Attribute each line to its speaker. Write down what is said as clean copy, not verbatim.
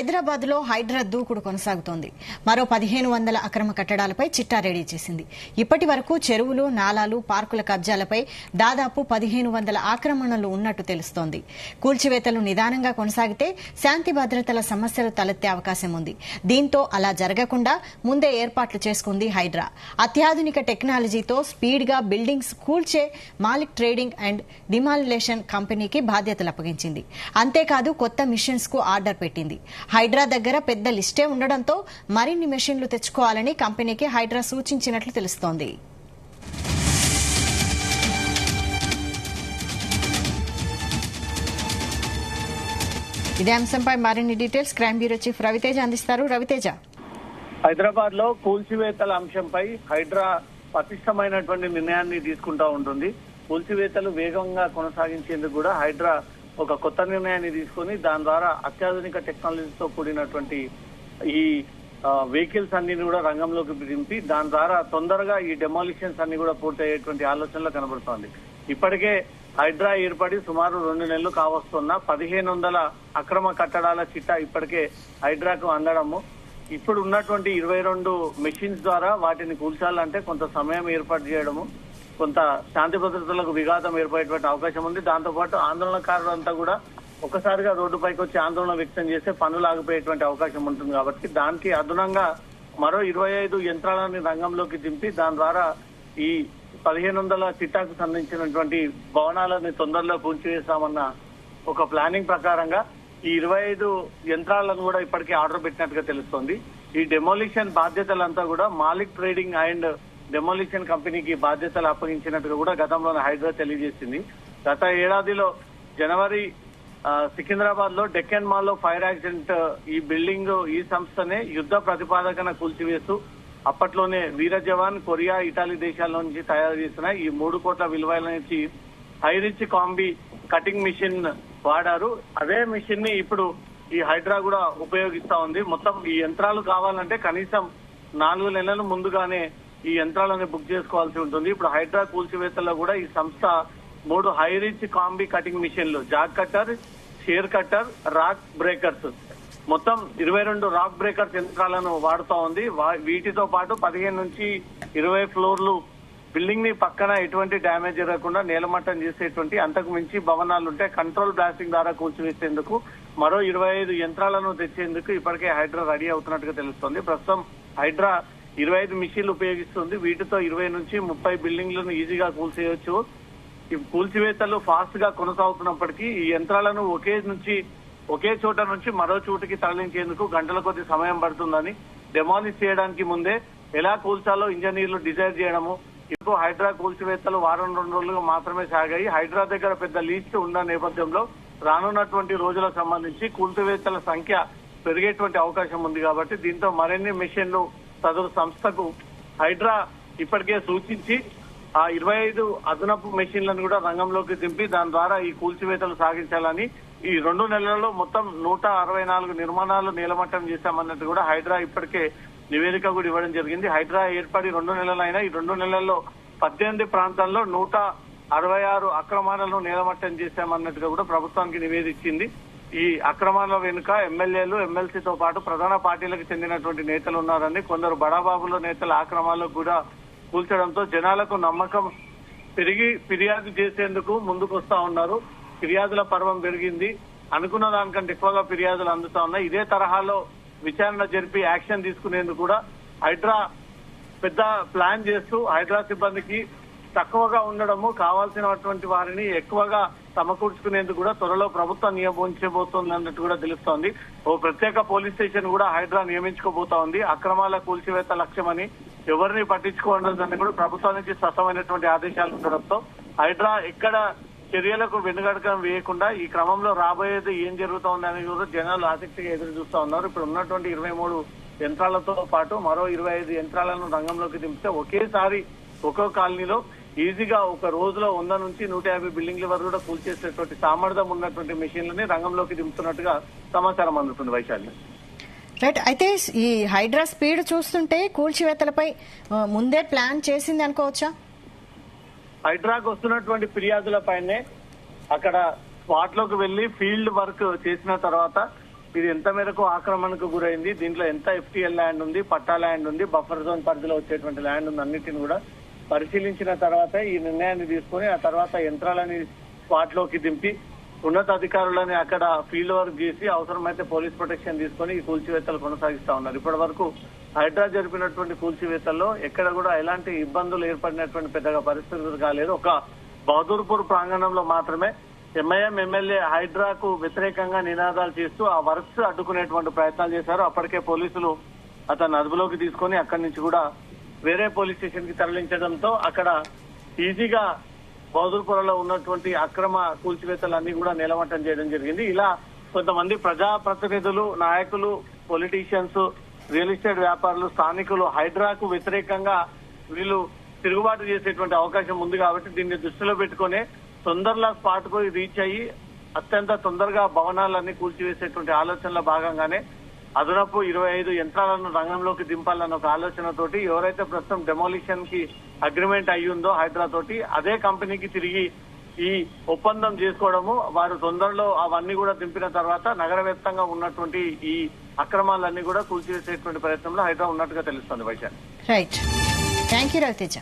Speaker 1: హైదరాబాద్ లో హైడ్రా దూకుడు కొనసాగుతోంది. మరో 1500 అక్రమ కట్టడాలపై చిట్టా రెడీ చేసింది. ఇప్పటి వరకు చెరువులు, నాలాలు, పార్కుల కబ్జాలపై దాదాపు 1500 ఆక్రమణలు ఉన్నట్టు తెలుస్తోంది. కూల్చివేతలు నిదానంగా కొనసాగితే శాంతి భద్రతల సమస్యలు తలెత్తే అవకాశం ఉంది. దీంతో అలా జరగకుండా ముందే ఏర్పాట్లు చేసుకుంది హైడ్రా. అత్యాధునిక టెక్నాలజీతో స్పీడ్ గా బిల్డింగ్స్ కూల్చే మాలిక్ ట్రేడింగ్ అండ్ డిమాలిలేషన్ కంపెనీకి బాధ్యతలు అప్పగించింది. అంతేకాదు కొత్త మిషన్స్ కు ఆర్డర్ పెట్టింది. హైడ్రా దగ్గర పెద్ద లిస్టే ఉండడంతో మరిన్ని మెషిన్లు తెచ్చుకోవాలని కంపెనీకి హైడ్రా సూచించినట్లు తెలుస్తోంది. ఇదే అంశంపై మరిన్ని details crime bureau chief Raviteja అందిస్తారు. రవితేజ,
Speaker 2: హైదరాబాద్ లో కూల్చివేతల అంశంపై హైడ్రా పటిష్టమైనటువంటి నిర్ణయాన్ని తీసుకుంటా ఉంటుంది. కూల్చివేతలు వేగంగా కొనసాగించేందుకు కూడా హైడ్రా ఒక కొత్త నిర్ణయాన్ని తీసుకుని దాని ద్వారా అత్యాధునిక టెక్నాలజీతో కూడినటువంటి ఈ వెహికల్స్ అన్ని కూడా రంగంలోకి దింపి దాని ద్వారా తొందరగా ఈ డెమాలిషన్స్ అన్ని కూడా పూర్తయ్యేటువంటి ఆలోచనలో కనబడుతోంది. ఇప్పటికే హైడ్రా ఏర్పడి సుమారు 2 నెలలు కావస్తున్న 1500 అక్రమ కట్టడాల చిట్టా ఇప్పటికే హైడ్రాకు అందడము, ఇప్పుడు ఉన్నటువంటి 22 మెషిన్స్ ద్వారా వాటిని కూల్చాలంటే కొంత సమయం ఏర్పాటు చేయడము, కొంత శాంతి భద్రతలకు విఘాతం ఏర్పడేటువంటి అవకాశం ఉంది. దాంతోపాటు ఆందోళనకారులంతా కూడా ఒకసారిగా రోడ్డుపైకి వచ్చి ఆందోళన వ్యక్తం చేస్తే పనులు ఆగిపోయేటువంటి అవకాశం ఉంటుంది. కాబట్టి దానికి అదనంగా మరో 25 యంత్రాలని రంగంలోకి దింపి దాని ద్వారా ఈ 1500 చిట్టాకు సంబంధించినటువంటి భవనాలని తొందరలో కూల్చివేస్తామన్న ఒక ప్లానింగ్ ప్రకారంగా ఈ 25 యంత్రాలను కూడా ఇప్పటికే ఆర్డర్ పెట్టినట్టుగా తెలుస్తోంది. ఈ డెమోలిషన్ బాధ్యతలంతా కూడా మాలిక్ ట్రేడింగ్ అండ్ డెమోలిషన్ కంపెనీకి బాధ్యతలు అప్పగించినట్టుగా కూడా గతంలోనే హైడ్రా తెలియజేసింది. గత ఏడాదిలో జనవరి సికింద్రాబాద్ లో డెక్కన్ మాల్ లో ఫైర్ యాక్సిడెంట్ ఈ బిల్డింగ్ ఈ సంస్థనే యుద్ధ ప్రతిపాదకన కూల్చివేస్తూ అప్పట్లోనే వీర జవాన్, కొరియా, ఇటలీ దేశాల నుంచి తయారు చేసిన ఈ 3 కోట్ల విలువల నుంచి హైరిచ్ కాంబీ కటింగ్ మిషన్ వాడారు. అదే మిషన్ ని ఇప్పుడు ఈ హైడ్రా కూడా ఉపయోగిస్తా ఉంది. మొత్తం ఈ యంత్రాలు కావాలంటే కనీసం 4 నెలల ముందుగానే ఈ యంత్రాలను బుక్ చేసుకోవాల్సి ఉంటుంది. ఇప్పుడు హైడ్రా కూల్చివేతల్లో కూడా ఈ సంస్థ 3 హైరిచ్ కాంబీ కటింగ్ మిషన్లు, Jack cutter, share cutter, rock breakers, మొత్తం 22 రాక్ బ్రేకర్స్ యంత్రాలను వాడుతూ ఉంది. వీటితో పాటు 15 నుంచి 20 ఫ్లోర్లు బిల్డింగ్ ని పక్కన ఎటువంటి డ్యామేజ్ జరగకుండా నేలమట్టం చేసేటువంటి అంతకు మించి భవనాలుంటే కంట్రోల్ బ్లాస్టింగ్ ద్వారా కూల్చివేసేందుకు మరో 25 యంత్రాలను తెచ్చేందుకు ఇప్పటికే హైడ్రా రెడీ అవుతున్నట్టుగా తెలుస్తోంది. ప్రస్తుతం హైడ్రా 25 మిషన్లు ఉపయోగిస్తుంది. వీటితో 20 నుంచి 30 బిల్డింగ్లను ఈజీగా కూల్చేయొచ్చు. ఈ కూల్చివేతలు ఫాస్ట్ గా కొనసాగుతున్నప్పటికీ ఈ యంత్రాలను ఒకే చోట నుంచి మరో చోటుకి తరలించేందుకు గంటల కొద్ది సమయం పడుతుందని, డెమాలిష్ చేయడానికి ముందే ఎలా కూల్చాలో ఇంజనీర్లు డిజైన్ చేయడము. ఇప్పుడు హైడ్రా కూల్చివేతలు వారం 2 రోజులుగా మాత్రమే సాగాయి. హైడ్రా దగ్గర పెద్ద లీస్ట్ ఉన్న నేపథ్యంలో రానున్నటువంటి రోజులకు సంబంధించి కూల్చివేతల సంఖ్య పెరిగేటువంటి అవకాశం ఉంది. కాబట్టి దీంతో మరిన్ని మిషన్లు సదరు సంస్థకు హైడ్రా ఇప్పటికే సూచించి ఆ 25 అదనపు మెషిన్లను కూడా రంగంలోకి దింపి దాని ద్వారా ఈ కూల్చివేతలు సాగించాలని, ఈ 2 నెలల్లో మొత్తం 164 నిర్మాణాలు నేలమట్టం చేశామన్నట్టు కూడా హైడ్రా ఇప్పటికే నివేదిక కూడా ఇవ్వడం జరిగింది. హైడ్రా ఏర్పడి 2 నెలలైనా ఈ 2 నెలల్లో 18 ప్రాంతాల్లో 166 అక్రమాలను నేలమట్టం చేశామన్నట్టుగా కూడా ప్రభుత్వానికి నివేదించింది. ఈ అక్రమాల వెనుక ఎమ్మెల్యేలు, ఎమ్మెల్సీతో పాటు ప్రధాన పార్టీలకు చెందినటువంటి నేతలు ఉన్నారని, కొందరు బడాబాబుల నేతల ఆక్రమాలకు కూడా కూల్చడంతో జనాలకు నమ్మకం పెరిగి ఫిర్యాదు చేసేందుకు ముందుకు వస్తా ఉన్నారు. ఫిర్యాదుల పర్వం పెరిగింది. అనుకున్న దానికంటే ఎక్కువగా ఫిర్యాదులు అందుతా ఉన్నాయి. ఇదే తరహాలో విచారణ జరిపి యాక్షన్ తీసుకునేందుకు కూడా హైడ్రా పెద్ద ప్లాన్ చేస్తూ హైడ్రా సిబ్బందికి తక్కువగా ఉండడము, కావాల్సినటువంటి వారిని ఎక్కువగా సమకూర్చుకునేందుకు కూడా త్వరలో ప్రభుత్వం నియమించబోతోంది అన్నట్టు కూడా తెలుస్తోంది. ఓ ప్రత్యేక పోలీస్ స్టేషన్ కూడా హైడ్రా నియమించుకోబోతా ఉంది. అక్రమాల కూల్చివేత లక్ష్యమని ఎవరిని పట్టించుకోవడం కూడా ప్రభుత్వం నుంచి స్పష్టమైనటువంటి ఆదేశాలు ఉండడంతో హైడ్రా ఎక్కడ చర్యలకు వెనుగడకం వేయకుండా ఈ క్రమంలో రాబోయేది ఏం జరుగుతోందని కూడా జనాలు ఆసక్తిగా ఎదురు చూస్తా ఉన్నారు. ఇప్పుడు ఉన్నటువంటి 23 యంత్రాలతో పాటు మరో 25 యంత్రాలను రంగంలోకి దింపితే ఒకేసారి ఒక్కో కాలనీలో ఈజీగా ఒక రోజులో 100 నుంచి 150 బిల్డింగ్ల వరకు కూడా కూల్చేసేటువంటి సామర్థ్యం ఉన్నటువంటి మెషిన్లని రంగంలోకి దింపుతున్నట్టుగా సమాచారం అందుతుంది. వైశాలి,
Speaker 1: రైట్. అయితే ఈ హైడ్రా స్పీడ్ చూస్తుంటే కూల్చివేతలపై ముందే ప్లాన్ చేసింది అనుకోవచ్చా?
Speaker 2: హైడ్రాకు వస్తున్నటువంటి ఫిర్యాదుల పైనే అక్కడ స్పాట్ లోకి వెళ్లి ఫీల్డ్ వర్క్ చేసిన తర్వాత ఇది ఎంత మేరకు ఆక్రమణకు గురైంది, దీంట్లో ఎంత ఎఫ్టీఎల్ ల్యాండ్ ఉంది, పట్టా ల్యాండ్ ఉంది, బఫర్ జోన్ పరిధిలో వచ్చేటువంటి ల్యాండ్ ఉంది, అన్నిటిని కూడా పరిశీలించిన తర్వాత ఈ నిర్ణయాన్ని తీసుకొని ఆ తర్వాత యంత్రాలని స్పాట్ లోకి దింపి ఉన్నతాధికారులని అక్కడ ఫీల్డ్ వర్క్ చేసి అవసరమైతే పోలీస్ ప్రొటెక్షన్ తీసుకొని ఈ కూల్చివేతలు కొనసాగిస్తా ఉన్నారు. ఇప్పటి వరకు హైడ్రా జరిపినటువంటి కూల్చివేతల్లో ఎక్కడ కూడా ఎలాంటి ఇబ్బందులు ఏర్పడినటువంటి పెద్దగా పరిస్థితులు కాలేదు. ఒక బహదూర్పూర్ ప్రాంగణంలో మాత్రమే ఎంఐఎం ఎమ్మెల్యే హైడ్రాకు వ్యతిరేకంగా నినాదాలు చేస్తూ ఆ వర్క్స్ అడ్డుకునేటువంటి ప్రయత్నాలు చేశారు. అప్పటికే పోలీసులు అతను అదుపులోకి తీసుకొని అక్కడి నుంచి కూడా వేరే పోలీస్ స్టేషన్ కి తరలించడంతో అక్కడ ఈజీగా బహదూర్పురంలో ఉన్నటువంటి అక్రమ కూల్చివేతలన్నీ కూడా నిలవటం చేయడం జరిగింది. ఇలా కొంతమంది ప్రజాప్రతినిధులు, నాయకులు, పొలిటీషియన్స్, రియల్ ఎస్టేట్ వ్యాపారులు, స్థానికులు హైడ్రాకు వ్యతిరేకంగా వీళ్ళు తిరుగుబాటు చేసేటువంటి అవకాశం ఉంది కాబట్టి దీన్ని దృష్టిలో పెట్టుకునే తొందరలో స్పాట్ కు రీచ్ అయ్యి అత్యంత తొందరగా భవనాలన్నీ కూల్చివేసేటువంటి ఆలోచనలో భాగంగానే అదనపు 25 యంత్రాలను రంగంలోకి దింపాలన్న ఒక ఆలోచనతోటి ఎవరైతే ప్రస్తుతం డెమోలిషన్ కి అగ్రిమెంట్ అయ్యిందో హైడ్రా తోటి అదే కంపెనీకి తిరిగి ఈ ఒప్పందం చేసుకోవడము, వారు తొందరలో అవన్నీ కూడా దింపిన తర్వాత నగర వ్యాప్తంగా ఉన్నటువంటి ఈ అక్రమాలన్నీ కూడా కూల్చివేసేటువంటి ప్రయత్నంలో హైడ్రా ఉన్నట్టుగా తెలుస్తుంది. Vaishali.
Speaker 1: Right, thank you Raviteja.